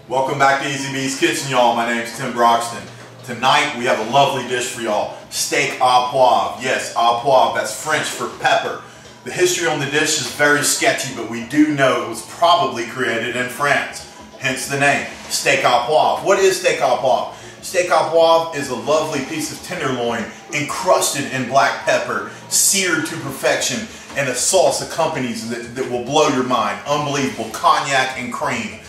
Welcome back to Easybkitchen, y'all. My name's Tim Broxton. Tonight we have a lovely dish for y'all. Steak au poivre. Yes, au poivre, that's French for pepper. The history on the dish is very sketchy, but we do know it was probably created in France. Hence the name, steak au poivre. What is steak au poivre? Steak au poivre is a lovely piece of tenderloin encrusted in black pepper, seared to perfection, and a sauce accompanies that will blow your mind. Unbelievable. Cognac and cream.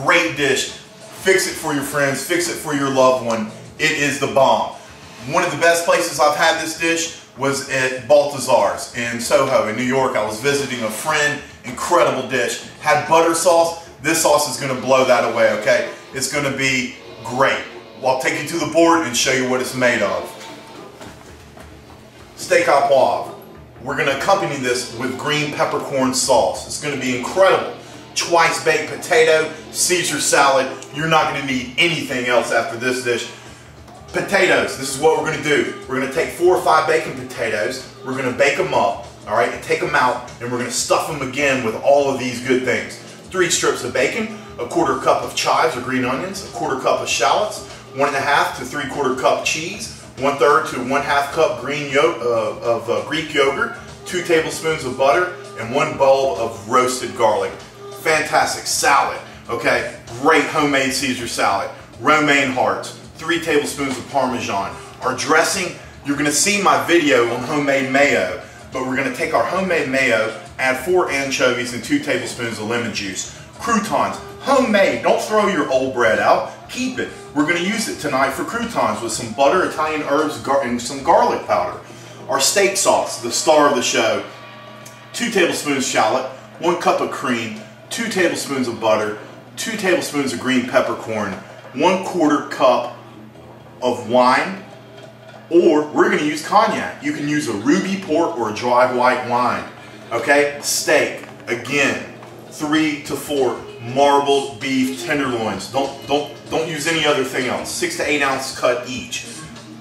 Great dish. Fix it for your friends. Fix it for your loved one. It is the bomb. One of the best places I've had this dish was at Balthazar's in Soho in New York. I was visiting a friend. Incredible dish. Had butter sauce. This sauce is going to blow that away, okay? It's going to be great. Well, I'll take you to the board and show you what it's made of. Steak au poivre. We're going to accompany this with green peppercorn sauce. It's going to be incredible. Twice baked potato, Caesar salad. You're not going to need anything else after this dish. Potatoes, this is what we're going to do. We're going to take 4 or 5 bacon potatoes. We're going to bake them up, all right, and take them out, and we're going to stuff them again with all of these good things. 3 strips of bacon, a 1/4 cup of chives or green onions, a 1/4 cup of shallots, 1½ to 3/4 cup cheese, 1/3 to 1/2 cup Greek yogurt, 2 tablespoons of butter, and 1 bulb of roasted garlic. Fantastic salad, okay? Great homemade Caesar salad. Romaine hearts, 3 tablespoons of Parmesan. Our dressing, you're gonna see my video on homemade mayo, but we're gonna take our homemade mayo, add 4 anchovies and 2 tablespoons of lemon juice. Croutons, homemade, don't throw your old bread out, keep it. We're gonna use it tonight for croutons with some butter, Italian herbs, and some garlic powder. Our steak sauce, the star of the show, 2 tablespoons shallot, 1 cup of cream, 2 tablespoons of butter, 2 tablespoons of green peppercorn, 1/4 cup of wine, or we're going to use cognac. You can use a ruby port or a dry white wine. Okay, steak, again, 3 to 4 marbled beef tenderloins. Don't use any other thing else. 6 to 8 ounce cut each.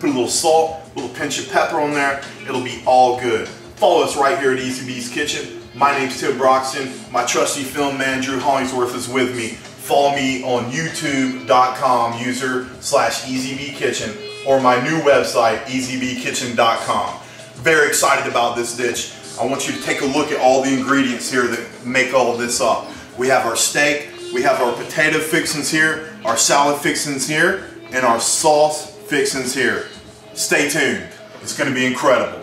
Put a little salt, a little pinch of pepper on there. It'll be all good. Follow us right here at Easybkitchen. My name's Tim Broxton. My trusty film man Drew Hollingsworth is with me. Follow me on youtube.com user/Easybkitchen or my new website easybkitchen.com. Very excited about this dish. I want you to take a look at all the ingredients here that make all of this up. We have our steak, we have our potato fixings here, our salad fixings here, and our sauce fixings here. Stay tuned. It's going to be incredible.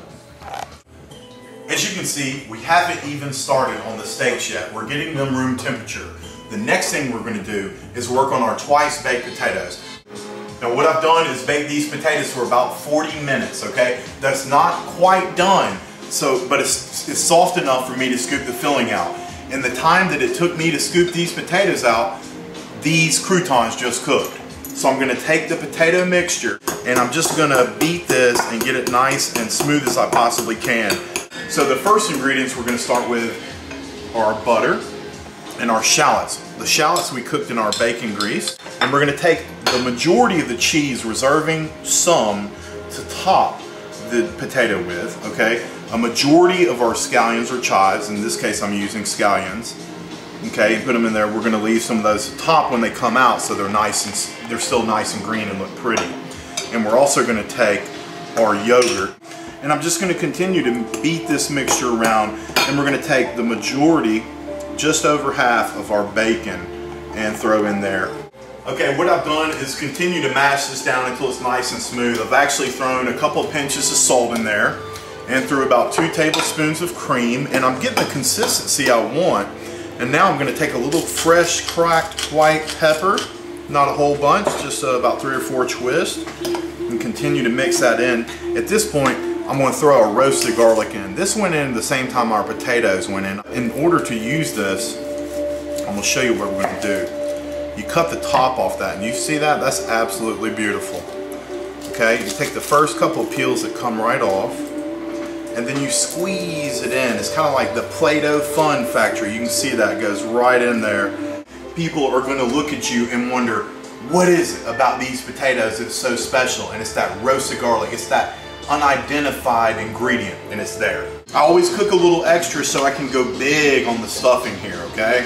As you can see, we haven't even started on the steaks yet. We're getting them room temperature. The next thing we're going to do is work on our twice baked potatoes. Now what I've done is bake these potatoes for about 40 minutes, okay? That's not quite done, but it's soft enough for me to scoop the filling out. In the time that it took me to scoop these potatoes out, these croutons just cooked. So I'm going to take the potato mixture and I'm just going to beat this and get it nice and smooth as I possibly can. So the first ingredients we're going to start with are butter and our shallots. The shallots we cooked in our bacon grease, and we're going to take the majority of the cheese, reserving some to top the potato with, okay? A majority of our scallions or chives, in this case I'm using scallions, okay? Put them in there. We're going to leave some of those to top when they come out so they're still nice and green and look pretty. And we're also going to take our yogurt. And I'm just going to continue to beat this mixture around, and we're going to take the majority, just over half of our bacon, and throw in there. Okay, what I've done is continue to mash this down until it's nice and smooth. I've actually thrown a couple of pinches of salt in there and threw about 2 tablespoons of cream, and I'm getting the consistency I want. And now I'm going to take a little fresh cracked white pepper, not a whole bunch, just about 3 or 4 twists, and continue to mix that in. At this point, I'm going to throw a roasted garlic in. This went in the same time our potatoes went in. In order to use this, I'm going to show you what we're going to do. You cut the top off that, and you see that? That's absolutely beautiful. Okay, you take the first couple of peels that come right off, and then you squeeze it in. It's kind of like the Play-Doh Fun Factory. You can see that goes right in there. People are going to look at you and wonder, what is it about these potatoes that's so special? And it's that roasted garlic. It's that unidentified ingredient, and it's there. I always cook a little extra so I can go big on the stuffing here, okay?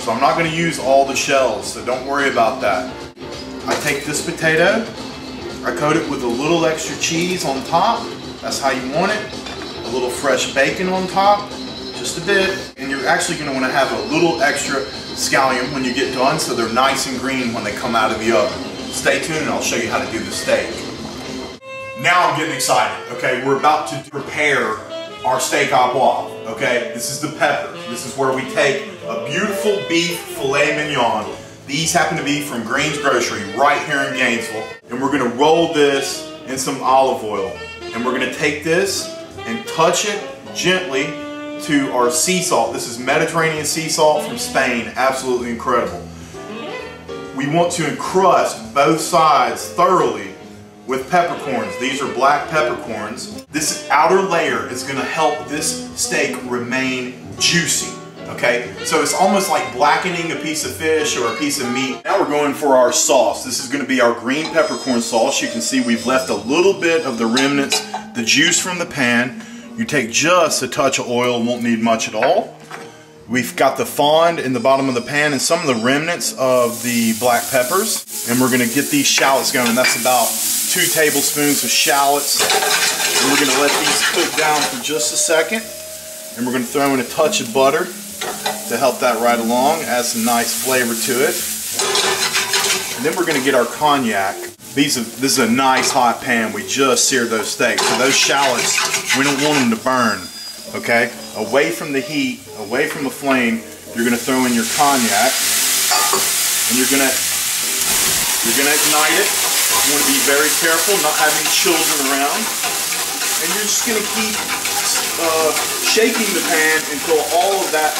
So I'm not going to use all the shells, so don't worry about that. I take this potato, I coat it with a little extra cheese on top. That's how you want it. A little fresh bacon on top, just a bit. And you're actually going to want to have a little extra scallion when you get done, so they're nice and green when they come out of the oven. Stay tuned and I'll show you how to do the steak. Now I'm getting excited, okay? We're about to prepare our steak au poivre, okay? This is the pepper. This is where we take a beautiful beef filet mignon. These happen to be from Green's Grocery right here in Gainesville. And we're gonna roll this in some olive oil. And we're gonna take this and touch it gently to our sea salt. This is Mediterranean sea salt from Spain, absolutely incredible. We want to encrust both sides thoroughly with peppercorns. These are black peppercorns. This outer layer is gonna help this steak remain juicy, okay? So it's almost like blackening a piece of fish or a piece of meat. Now we're going for our sauce. This is gonna be our green peppercorn sauce. You can see we've left a little bit of the remnants, the juice from the pan. You take just a touch of oil, won't need much at all. We've got the fond in the bottom of the pan and some of the remnants of the black peppers. And we're gonna get these shallots going. That's about 2 tablespoons of shallots. And we're gonna let these cook down for just a second. And we're gonna throw in a touch of butter to help that right along, add some nice flavor to it. And then we're gonna get our cognac. This is a nice hot pan. We just seared those steaks. So those shallots, we don't want them to burn, okay? Away from the heat, away from the flame, you're gonna throw in your cognac. And you're gonna ignite it. You want to be very careful, not having children around. And you're just going to keep shaking the pan until all of that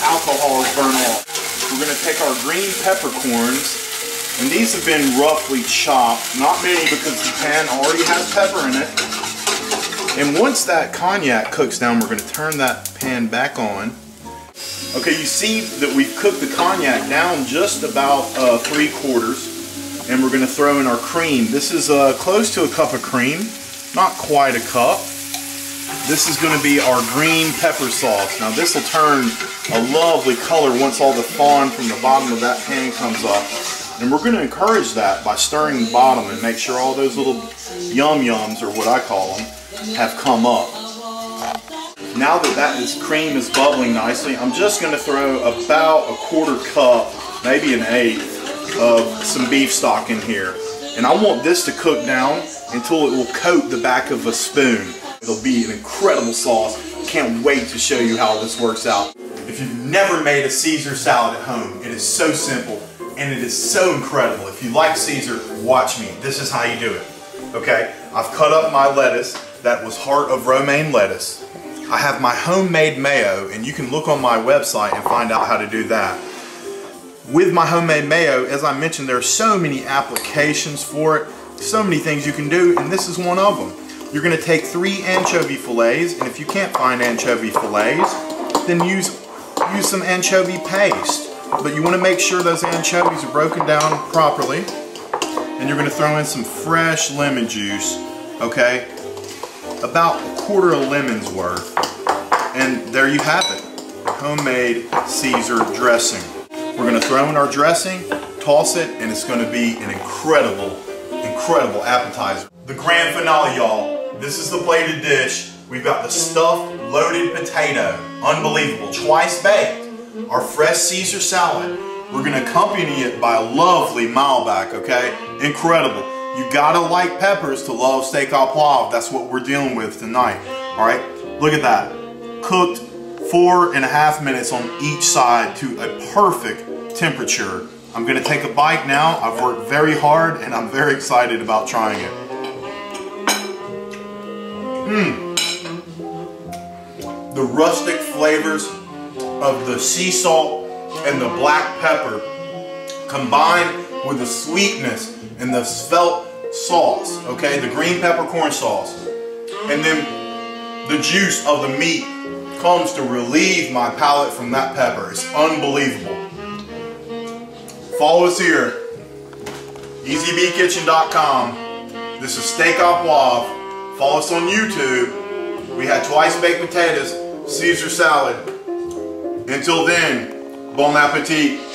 alcohol is burned off. We're going to take our green peppercorns, and these have been roughly chopped. Not many because the pan already has pepper in it. And once that cognac cooks down, we're going to turn that pan back on. Okay, you see that we've cooked the cognac down just about 3/4. And we're going to throw in our cream. This is close to a cup of cream, not quite a cup. This is going to be our green pepper sauce. Now this will turn a lovely color once all the fond from the bottom of that pan comes up. And we're going to encourage that by stirring the bottom and make sure all those little yum-yums, or what I call them, have come up. Now that cream is bubbling nicely, I'm just going to throw about a 1/4 cup, maybe an 1/8, of some beef stock in here. And I want this to cook down until it will coat the back of a spoon. It'll be an incredible sauce. Can't wait to show you how this works out. If you've never made a Caesar salad at home, it is so simple and it is so incredible. If you like Caesar, watch me. This is how you do it. Okay, I've cut up my lettuce. That was heart of romaine lettuce. I have my homemade mayo, and you can look on my website and find out how to do that. With my homemade mayo, as I mentioned, there are so many applications for it, so many things you can do, and this is one of them. You're going to take 3 anchovy fillets, and if you can't find anchovy fillets, then use some anchovy paste. But you want to make sure those anchovies are broken down properly. And you're going to throw in some fresh lemon juice, okay? About 1/4 of a lemon's worth. And there you have it, homemade Caesar dressing. We're going to throw in our dressing, toss it, and it's going to be an incredible, incredible appetizer. The grand finale, y'all. This is the plated dish. We've got the stuffed loaded potato. Unbelievable. Twice baked. Our fresh Caesar salad. We're going to accompany it by a lovely Malbec, okay? Incredible. You gotta like peppers to love steak au poivre. That's what we're dealing with tonight. Alright? Look at that. Cooked 4.5 minutes on each side to a perfect temperature. I'm going to take a bite now. I've worked very hard and I'm very excited about trying it. The rustic flavors of the sea salt and the black pepper combined with the sweetness and the svelte sauce, okay, the green peppercorn sauce, and then the juice of the meat comes to relieve my palate from that pepper. It's unbelievable. Follow us here, Easybkitchen.com. This is steak au poivre. Follow us on YouTube. We had twice baked potatoes, Caesar salad. Until then, Bon appetit.